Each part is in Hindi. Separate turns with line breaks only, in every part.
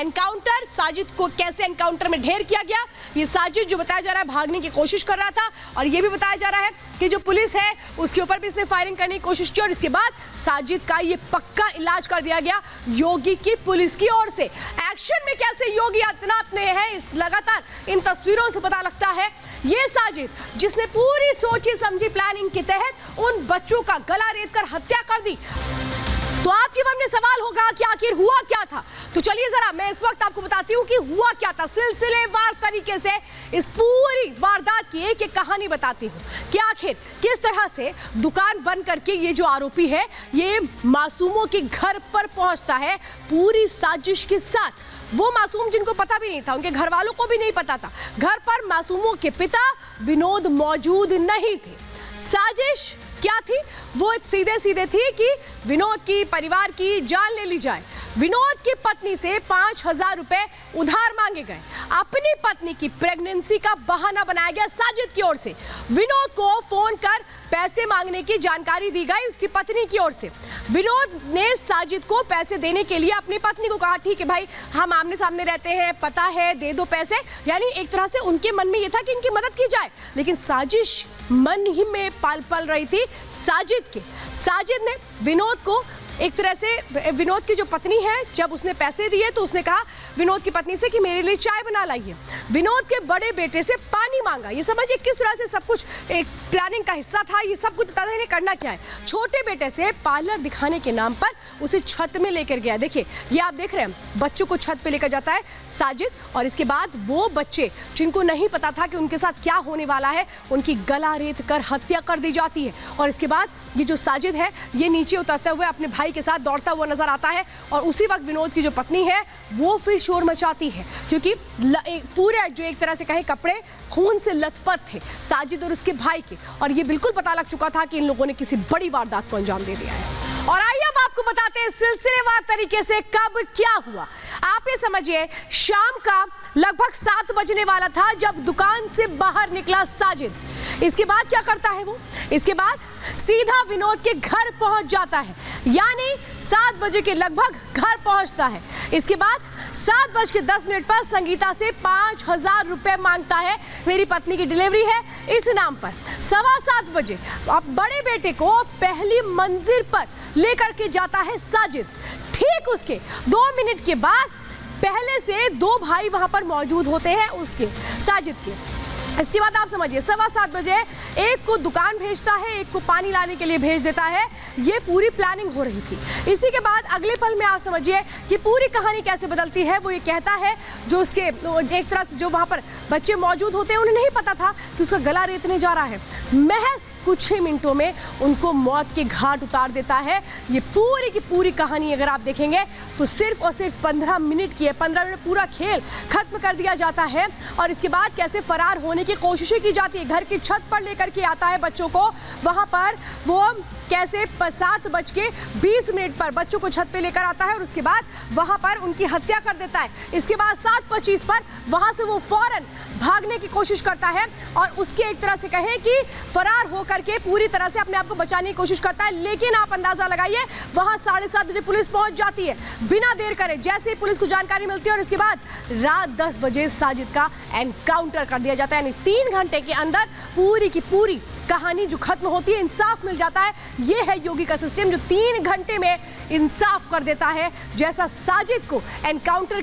एनकाउंटर, साजिद को कैसे एनकाउंटर में ढेर किया गया। ये साजिद जो बताया जा रहा है भागने की कोशिश कर रहा था और ये भी बताया जा रहा है कि जो पुलिस है उसके ऊपर भी इसने फायरिंग करने की कोशिश की और इसके बाद साजिद का ये पक्का इलाज कर दिया गया योगी की पुलिस की ओर से। एक्शन में कैसे योगी आदित्यनाथ ने है, इस लगातार इन तस्वीरों से पता लगता है। ये साजिद जिसने पूरी सोची समझी प्लानिंग के तहत उन बच्चों का गला रेत कर हत्या कर दी। तो आपके मन में सवाल होगा कि आखिर हुआ क्या था। तो चलिए जरा मैं इस वक्त आपको बताती हूँ कि हुआ क्या था। सिलसिलेवार तरीके से इस पूरी वारदात की एक एक कहानी बताती हूँ कि आखिर किस तरह से दुकान बंद करके ये जो आरोपी है ये मासूमों के घर पर पहुंचता है पूरी साजिश के साथ। वो मासूम जिनको पता भी नहीं था, उनके घर वालों को भी नहीं पता था, घर पर मासूमों के पिता विनोद मौजूद नहीं थे। साजिश क्या थी? वो सीधे सीधे थी कि विनोद की परिवार की जान ले ली जाए। विनोद की पत्नी से 5,000 रुपए उधार मांगे गए। अपनी पत्नी की प्रेगनेंसी का बहाना बनाया गया साजिद की ओर से। विनोद को फोन कर पैसे मांगने की जानकारी दी गई उसकी पत्नी की ओर से। विनोद ने साजिद को पैसे देने के लिए अपनी पत्नी को कहा ठीक है भाई, हम आमने सामने रहते हैं, पता है, दे दो पैसे। यानी एक तरह से उनके मन में यह था कि इनकी मदद की जाए, लेकिन साजिश मन ही में पल रही थी साजिद के। साजिद ने विनोद को एक तरह से, विनोद की जो पत्नी है जब उसने पैसे दिए तो उसने कहा विनोद की पत्नी से कि मेरे लिए चाय बना लाइए। विनोद के बड़े बेटे से पानी मांगा। ये समझिए किस तरह से सब कुछ एक प्लानिंग का हिस्सा था। ये सब कुछ बता दें करना क्या है। छोटे बेटे से पार्लर दिखाने के नाम पर उसे छत में लेकर गया। देखिए ये आप देख रहे हैं, बच्चों को छत पे लेकर जाता है साजिद और इसके बाद वो बच्चे जिनको नहीं पता था कि उनके साथ क्या होने वाला है उनकी गला रेत कर हत्या कर दी जाती है। और इसके बाद ये जो साजिद है ये नीचे उतरते हुए अपने भाई के साथ दौड़ता हुआ नजर आता है और उसी वक्त विनोद की जो पत्नी है वो फिर शोर मचाती है क्योंकि पूरे जो एक तरह से कहे कपड़े खून से लथपथ थे साजिद और उसके भाई के, और ये बिल्कुल पता लग चुका था कि इन लोगों ने किसी बड़ी वारदात को अंजाम दे दिया है। और आइए अब आपको बताते हैं सिलसिलेवार तरीके से कब क्या हुआ। आप ये समझिए शाम का लगभग 7 बजने वाला था जब दुकान से बाहर निकला साजिद। इसके बाद क्या करता है वो? इसके बाद सीधा विनोद के घर पहुंच जाता है, यानी 7 बजे के लगभग घर पहुंचता है। इसके बाद 7:10 पर संगीता से 5,000 रुपए मांगता है। मेरी पत्नी की डिलीवरी है इस नाम पर। 7:15 बजे अब बड़े बेटे को पहली मंजिल पर लेकर के जाता है साजिद। ठीक उसके 2 मिनट के बाद पहले से 2 भाई वहां पर मौजूद होते हैं उसके साजिद के। इसके बाद आप समझिए 7:15 बजे एक को दुकान भेजता है, एक को पानी लाने के लिए भेज देता है। ये पूरी प्लानिंग हो रही थी। इसी के बाद अगले पल में आप समझिए कि पूरी कहानी कैसे बदलती है। वो ये कहता है जो उसके एक तरह से जो वहां पर बच्चे मौजूद होते हैं उन्हें नहीं पता था कि उसका गला रेतने जा रहा है। महज कुछ ही मिनटों में उनको मौत के घाट उतार देता है। ये पूरी की पूरी कहानी अगर आप देखेंगे तो सिर्फ और सिर्फ 15 मिनट की है। 15 मिनट पूरा खेल खत्म कर दिया जाता है और इसके बाद कैसे फरार होने की कोशिशें की जाती है। घर की छत पर लेकर के आता है बच्चों को, वहां पर वो कैसे 7:20 पर बच्चों को छत पे लेकर आता है और उसके बाद वहां पर उनकी हत्या कर देता है। इसके बाद 7:25 पर वहां से वो फौरन भागने की कोशिश करता है और उसके एक तरह से कहें कि फरार होकर के पूरी तरह से अपने आप को बचाने की कोशिश करता है। लेकिन आप अंदाजा लगाइए वहां 7:30 बजे पुलिस पहुंच जाती है बिना देर करे। जैसे ही पुलिस को जानकारी मिलती है और इसके बाद रात 10 बजे साजिद का एनकाउंटर कर दिया जाता है। यानी 3 घंटे के अंदर पूरी की पूरी कहानी जो खत्म होती है, इंसाफ मिल जाता है। ये है योगी का सिस्टम जो 3 घंटे में इंसाफ कर देता है। जैसा साजिद को एनकाउंटर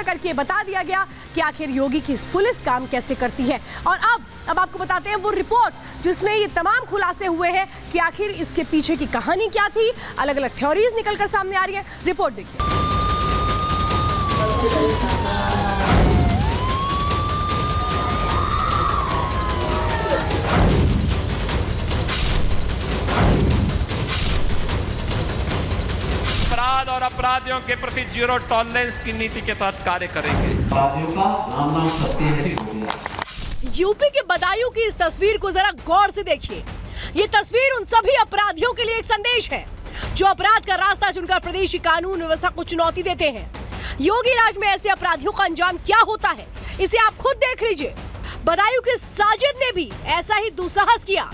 करके बता दिया गया कि आखिर योगी की पुलिस काम कैसे करती है। और अब आपको बताते हैं वो रिपोर्ट जिसमें ये तमाम खुलासे हुए हैं कि आखिर इसके पीछे की कहानी क्या थी। अलग अलग थ्योरीज निकलकर सामने आ रही है। रिपोर्ट देखिए।
अपराध और अपराधियों के प्रति जीरो टॉलरेंस की नीति के तहत कार्य करेंगे।
अपराधियों का नाम सत्य है।
यूपी के बदायूं की इस तस्वीर को जरा गौर से देखिए। ये तस्वीर उन सभी अपराधियों के लिए एक संदेश है जो अपराध का रास्ता चुनकर प्रदेश की कानून व्यवस्था को चुनौती देते हैं। योगी राज में ऐसे अपराधियों का अंजाम क्या होता है इसे आप खुद देख लीजिए। बदायूं के साजिद ने भी ऐसा ही दुस्साहस किया,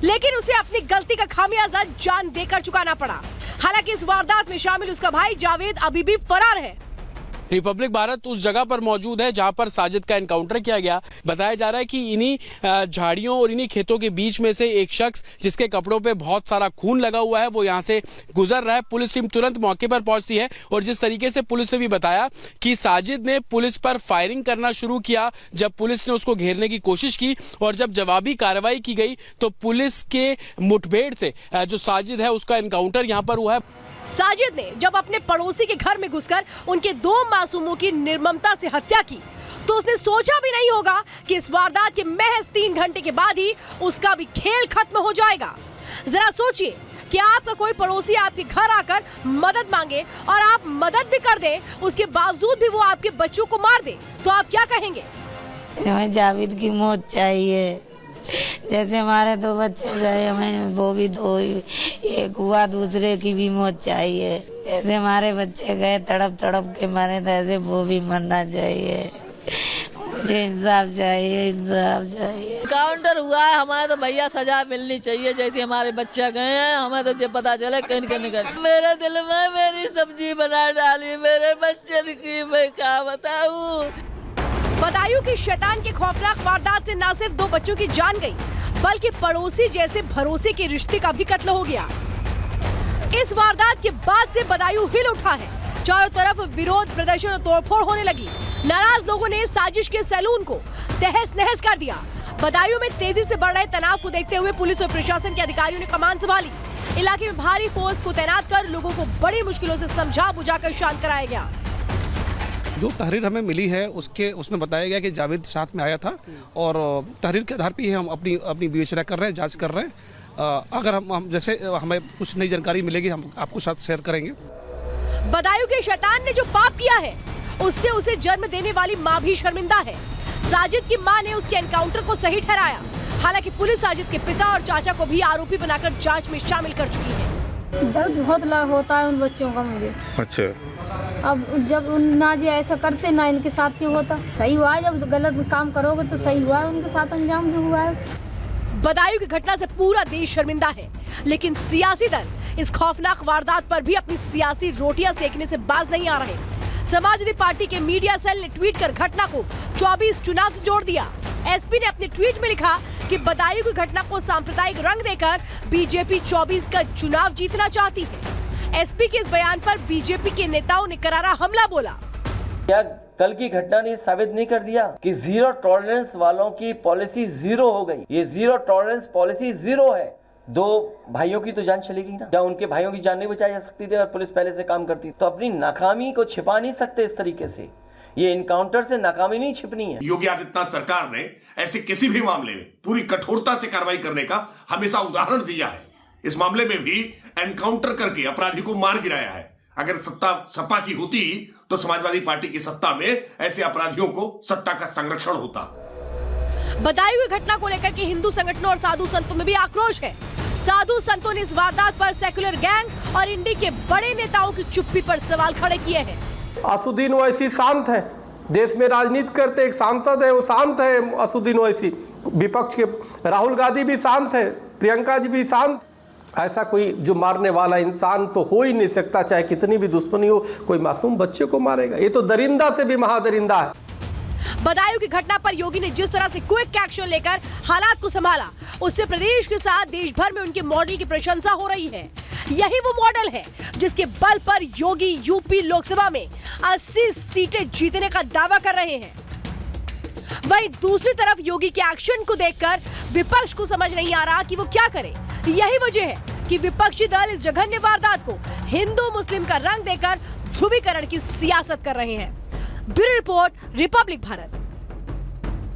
लेकिन उसे अपनी गलती का खामियाजा जान देकर चुकाना पड़ा। हालांकि इस वारदात में शामिल उसका भाई जावेद अभी भी फरार है।
रिपब्लिक भारत उस जगह पर मौजूद है जहां पर साजिद का एनकाउंटर किया गया। बताया जा रहा है कि इन्हीं झाड़ियों और इन्हीं खेतों के बीच में से एक शख्स जिसके कपड़ों पे बहुत सारा खून लगा हुआ है वो यहां से गुजर रहा है। पुलिस टीम तुरंत मौके पर पहुंचती है और जिस तरीके से पुलिस ने भी बताया कि साजिद ने पुलिस पर फायरिंग करना शुरू किया जब पुलिस ने उसको घेरने की कोशिश की और जब जवाबी कार्रवाई की गई तो पुलिस के मुठभेड़ से जो साजिद है उसका एनकाउंटर यहां पर हुआ है।
साजिद ने जब अपने पड़ोसी के घर में घुसकर उनके 2 मासूमों की निर्ममता से हत्या की तो उसने सोचा भी नहीं होगा कि इस वारदात के महज 3 घंटे के बाद ही उसका भी खेल खत्म हो जाएगा। जरा सोचिए कि आपका कोई पड़ोसी आपके घर आकर मदद मांगे और आप मदद भी कर दे, उसके बावजूद भी वो आपके बच्चों को मार दे, तो आप क्या कहेंगे?
हमें जावेद की मौत चाहिए। जैसे हमारे 2 बच्चे गए, हमें वो भी 2 एक हुआ, दूसरे की भी मौत चाहिए। जैसे हमारे बच्चे गए तड़प तड़प के मरे तो ऐसे वो भी मरना चाहिए। मुझे इंसाफ चाहिए, इंसाफ चाहिए।
एनकाउंटर हुआ है, हमारे तो भैया सजा मिलनी चाहिए। जैसे हमारे बच्चे गए हैं, हमें तो जब पता चले कहीं निकल। मेरे दिल में मेरी सब्जी बना डाली मेरे बच्चे की, मैं क्या बताऊं।
बदायूं की शैतान के खौफनाक वारदात से न सिर्फ 2 बच्चों की जान गई बल्कि पड़ोसी जैसे भरोसे के रिश्ते का भी कत्ल हो गया। इस वारदात के बाद से बदायूं हिल उठा है। चारों तरफ विरोध प्रदर्शन और तोड़फोड़ होने लगी। नाराज लोगों ने साजिश के सैलून को तहस नहस कर दिया। बदायूं में तेजी से बढ़ रहे तनाव को देखते हुए पुलिस और प्रशासन के अधिकारियों ने कमान संभाली। इलाके में भारी फोर्स को तैनात कर लोगों को बड़ी मुश्किलों से समझा बुझाकर शांत कराया गया।
जो तहरीर हमें मिली है उसमें बताया गया कि जावेद साथ में आया था और तहरीर के आधार पर ही हम अपनी विवेचना कर रहे हैं, जांच कर रहे हैं। अगर हम जैसे हमें कुछ नई जानकारी मिलेगी हम आपको साथ शेयर करेंगे।
बदायूं के शैतान ने जो पाप किया है उससे उसे जन्म देने वाली माँ भी शर्मिंदा है। साजिद की माँ ने उसके एनकाउंटर को सही ठहराया। हालांकि पुलिस साजिद के पिता और चाचा को भी आरोपी बनाकर जांच में शामिल कर चुकी है।
दर्द बहुत होता है उन बच्चों का मुझे।
अच्छा,
अब जब ना जी ऐसा करते ना इनके साथ क्यों होता। सही हुआ है, जब गलत काम करोगे तो सही हुआ है, उनके साथ अंजाम जो हुआ है।
बदायूं की घटना से पूरा देश शर्मिंदा है, लेकिन सियासी दल इस खौफनाक वारदात पर भी अपनी सियासी रोटियां सेकने से बाज नहीं आ रहे। समाजवादी पार्टी के मीडिया सेल ने ट्वीट कर घटना को 24 चुनाव से जोड़ दिया। एसपी ने अपने ट्वीट में लिखा कि बदायूं की घटना को सांप्रदायिक रंग देकर बीजेपी 24 का चुनाव जीतना चाहती है। एसपी के इस बयान पर बीजेपी के नेताओं ने करारा हमला बोला।
क्या कल की घटना ने साबित नहीं कर दिया कि जीरो टॉलरेंस वालों की पॉलिसी जीरो हो गई? ये जीरो टॉलरेंस पॉलिसी जीरो है। 2 भाइयों की तो जान चली गई ना, क्या उनके भाइयों की जान नहीं बचाई जा सकती थी और पुलिस पहले से काम करती? तो अपनी नाकामी को छिपा नहीं सकते इस तरीके से। ये इनकाउंटर से नाकामी नहीं छिपनी है।
योगी आदित्यनाथ सरकार ने ऐसे किसी भी मामले में पूरी कठोरता से कार्रवाई करने का हमेशा उदाहरण दिया है। इस मामले में भी एनकाउंटर करके अपराधी को मार गिराया है। अगर सत्ता सपा की होती तो समाजवादी पार्टी की सत्ता में ऐसे अपराधियों को सत्ता का संरक्षण होता।
बदायूं हुई घटना को लेकर के हिंदू संगठनों और साधु संतों में भी आक्रोश है। साधु संतों ने इस वारदात पर सेक्युलर गैंग और इंडी के बड़े नेताओं की चुप्पी पर सवाल खड़े किए हैं।
असुद्दीन ओवैसी शांत है, देश में राजनीति करते एक सांसद है, वो शांत है। असुद्दीन ओवैसी विपक्ष के राहुल गांधी भी शांत है, प्रियंका जी भी शांत। ऐसा कोई जो मारने वाला इंसान तो हो ही नहीं सकता, चाहे कितनी भी दुश्मनी हो। कोई मासूम बच्चे को मारेगा? ये तो दरिंदा से भी महादरिंदा है।
बदायूं की घटना पर योगी ने जिस तरह से क्विक एक्शन लेकर हालात को संभाला, उससे प्रदेश के साथ देश भर में उनके मॉडल की प्रशंसा हो रही है। यही वो मॉडल है जिसके बल पर योगी यूपी लोकसभा में 80 सीटें जीतने का दावा कर रहे हैं। वहीं दूसरी तरफ योगी के एक्शन को देखकर विपक्ष को समझ नहीं आ रहा कि वो क्या करे। यही वजह है कि विपक्षी दल इस जघन्य वारदात को हिंदू मुस्लिम का रंग देकर ध्रुवीकरण की सियासत कर रहे हैं। Bureau report, Republic Bharat.